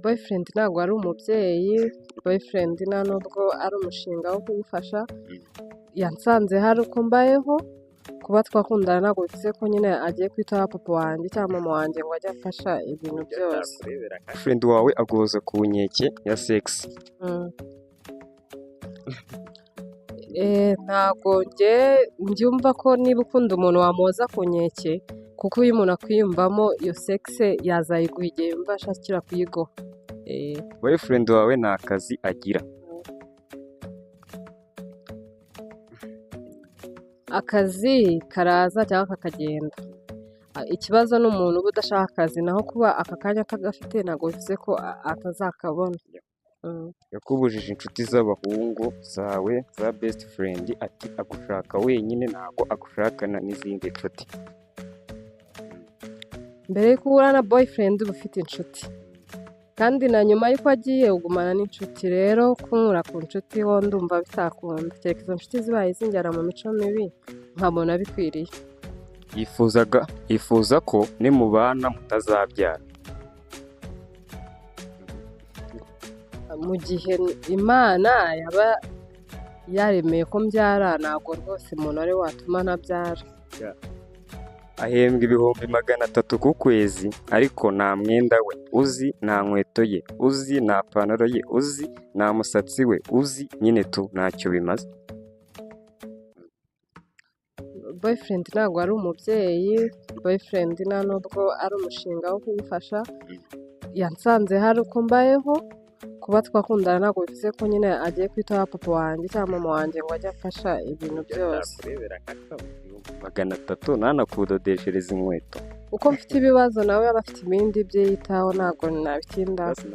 boyfriend ntabwo ari umubyeyi, boyfriend nta nubwo ari umushinga wo kugufasha, yansanze hari uko mbayeho, kuba twakundana ntabwo bivuze ko nyine agiye kwitaho papa wanjye cyangwa mama wanjye ngo ajye afasha ibintu byose. Friend wawe aguhoza ku nkeke ya sex. Ntabwo mbyumva ko niba ukunda umuntu wamuhoza ku nkeke, kuko iyo umuntu akwiyumvamo iyo sex yazayiguha igihe yumva ashakira kuyiguha. Boyfriend wawe nta kazi agira. Akazi karaza cyangwa kakagenda. Ikibazo ni umuntu uba udashaka akazi, naho kuba aka kanya atagafite ntabwo bivuze ko atazakabona. Yakubujije inshuti z'abahungu zawe za best friend, ati agushaka wenyine ntabwo agushakana n'izindi nshuti. Mbere yuko uhura na boyfriend uba ufite inshuti, kandi na nyuma y'uko agiye ugumana n'inshuti. Rero kunkura ku nshuti ho ndumva bitakunda, kereka izo nshuti zibaye zinjyana mu mico mibi nkabona bikwiriye. Yifuza ko nimubana mutazabyara. Mu gihe Imana yaba yaremeye ko mbyara, ntabwo rwose umuntu ari watuma ntabyara. Ahembwa ibihumbi 300 ku kwezi, ariko nta mwenda we uzi, nta nkweto ye uzi, nta pantaro ye uzi, nta musatsi we uzi, nyine tu ntacyo bimaze. Boyfriend ntabwo ari umubyeyi, boyfriend nta nubwo ari umushinga wo kugufasha, yansanze hari uko mbayeho, kuba twakundana ntabwo bivuze ko nyine agiye kwitaho papa wanjye cyangwa mama wanjye ngo ajye afasha ibintu byose. 300 ntanakudodeshereza inkweto. Uko mfite ibibazo nawe yaba afite ibindi bye yitaho, ntabwo nabitindaho.